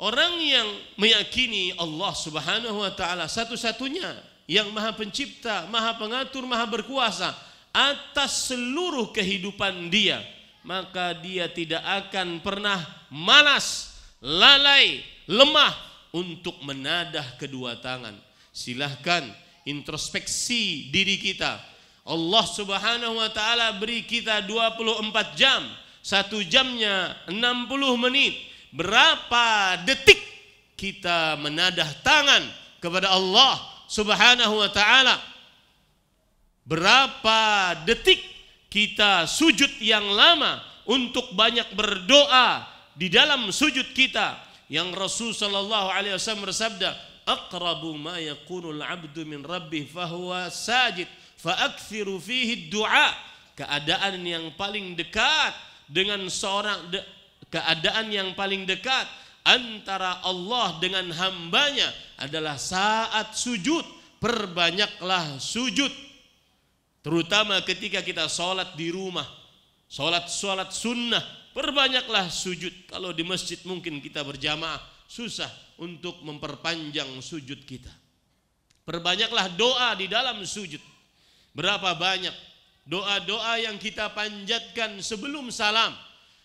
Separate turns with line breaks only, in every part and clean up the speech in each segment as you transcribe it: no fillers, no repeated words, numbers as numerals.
Orang yang meyakini Allah Subhanahu wa taala satu-satunya yang Maha Pencipta, Maha Pengatur, Maha Berkuasa atas seluruh kehidupan dia, maka dia tidak akan pernah malas, lalai, lemah untuk menadah kedua tangan. Silahkan introspeksi diri kita. Allah Subhanahu wa taala beri kita 24 jam, 1 jamnya 60 menit. Berapa detik kita menadah tangan kepada Allah Subhanahu wa taala? Berapa detik kita sujud yang lama untuk banyak berdoa di dalam sujud kita? Yang Rasul sallallahu alaihi wasallam bersabda, aqrabu ma yakunul 'abdu min rabbih fahuwa sajid fa'akthiru fihi du'a. Keadaan yang paling dekat dengan keadaan yang paling dekat antara Allah dengan hambanya adalah saat sujud. Perbanyaklah sujud, terutama ketika kita sholat di rumah, sholat sunnah, perbanyaklah sujud. Kalau di masjid mungkin kita berjamaah, susah untuk memperpanjang sujud kita. Perbanyaklah doa di dalam sujud. Berapa banyak doa-doa yang kita panjatkan sebelum salam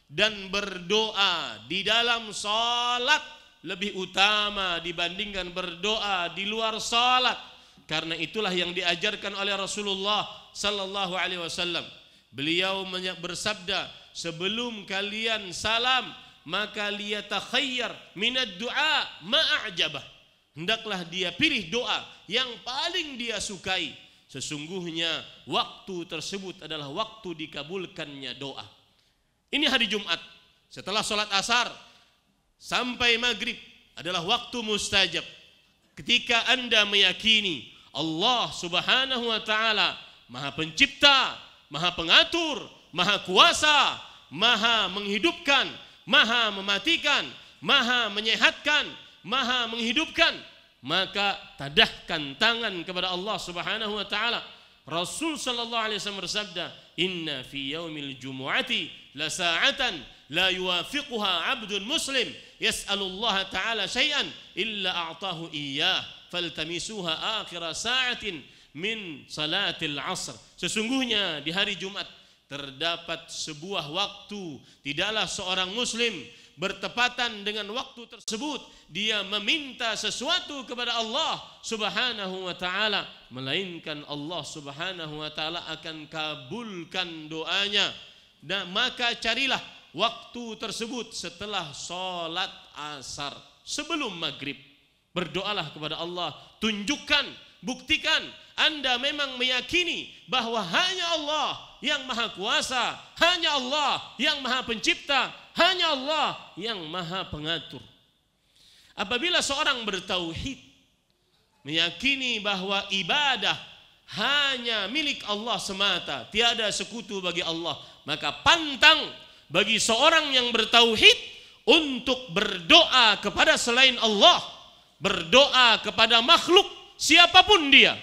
dan berdoa di dalam salat lebih utama dibandingkan berdoa di luar salat. Karena itulah yang diajarkan oleh Rasulullah sallallahu alaihi wasallam. Beliau bersabda, sebelum kalian salam maka liyatakhayyar minad du'a ma'ajabah. Hendaklah dia pilih doa yang paling dia sukai. Sesungguhnya waktu tersebut adalah waktu dikabulkannya doa. Ini hari Jumat, setelah sholat asar sampai maghrib adalah waktu mustajab. Ketika Anda meyakini Allah Subhanahu wa taala Maha Pencipta, Maha Pengatur, Maha Kuasa, Maha menghidupkan, Maha mematikan, Maha menyehatkan, Maha menghidupkan, maka tadahkan tangan kepada Allah Subhanahu wa taala. Rasul sallallahu alaihi wasallam bersabda, "Inna fi yaumil jumu'ati la sa'atan la yuwafiquha 'abdun muslim yas'alullaha ta'ala syai'an illa a'tahu iyyah faltamisuha akhir sa'atin min salatil 'asr." Sesungguhnya di hari Jumat terdapat sebuah waktu, tidaklah seorang muslim bertepatan dengan waktu tersebut dia meminta sesuatu kepada Allah Subhanahu wa taala, melainkan Allah Subhanahu wa taala akan kabulkan doanya. Dan maka carilah waktu tersebut setelah salat asar, sebelum maghrib. Berdoalah kepada Allah, tunjukkan, buktikan Anda memang meyakini bahwa hanya Allah yang Maha Kuasa, hanya Allah yang Maha Pencipta, hanya Allah yang Maha Pengatur. Apabila seorang bertauhid, meyakini bahwa ibadah hanya milik Allah semata, tiada sekutu bagi Allah, maka pantang bagi seorang yang bertauhid untuk berdoa kepada selain Allah, berdoa kepada makhluk siapapun dia,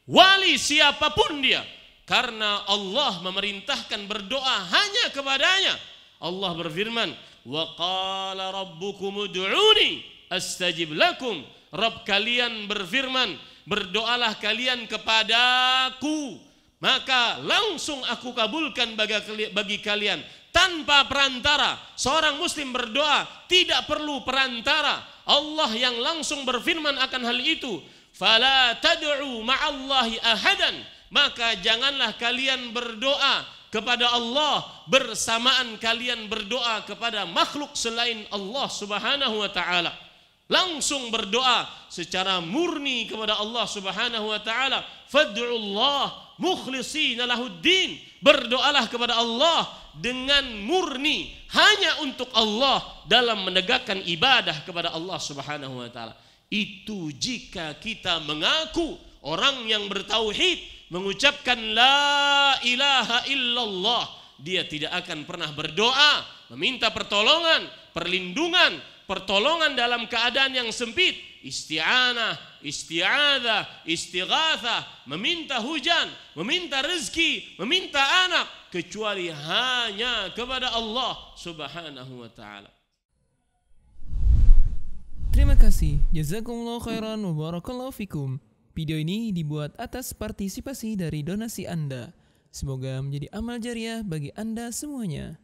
wali siapapun dia, karena Allah memerintahkan berdoa hanya kepadanya. Allah berfirman, wa qala rabbukum ud'uni astajib lakum. Rabb kalian berfirman, berdoalah kalian kepadaku, maka langsung aku kabulkan bagi kalian tanpa perantara. Seorang muslim berdoa tidak perlu perantara. Allah yang langsung berfirman akan hal itu, fala tad'u ma'allahi ahadan, maka janganlah kalian berdoa kepada Allah bersamaan kalian berdoa kepada makhluk selain Allah Subhanahu wa taala. Langsung berdoa secara murni kepada Allah Subhanahu wa taala. Fad'ullah mukhlishina lahuddin. Berdoalah kepada Allah dengan murni hanya untuk Allah dalam menegakkan ibadah kepada Allah Subhanahu wa taala. Itu jika kita mengaku orang yang bertauhid, mengucapkan la ilaha illallah, dia tidak akan pernah berdoa meminta pertolongan, perlindungan, pertolongan dalam keadaan yang sempit, isti'anah, isti'adzah, istighatsah, meminta hujan, meminta rezeki, meminta anak, kecuali hanya kepada Allah Subhanahu wa taala.
kasih. Jazakumullah khairan wa barakallahu fikum. Video ini dibuat atas partisipasi dari donasi Anda. Semoga menjadi amal jariah bagi Anda semuanya.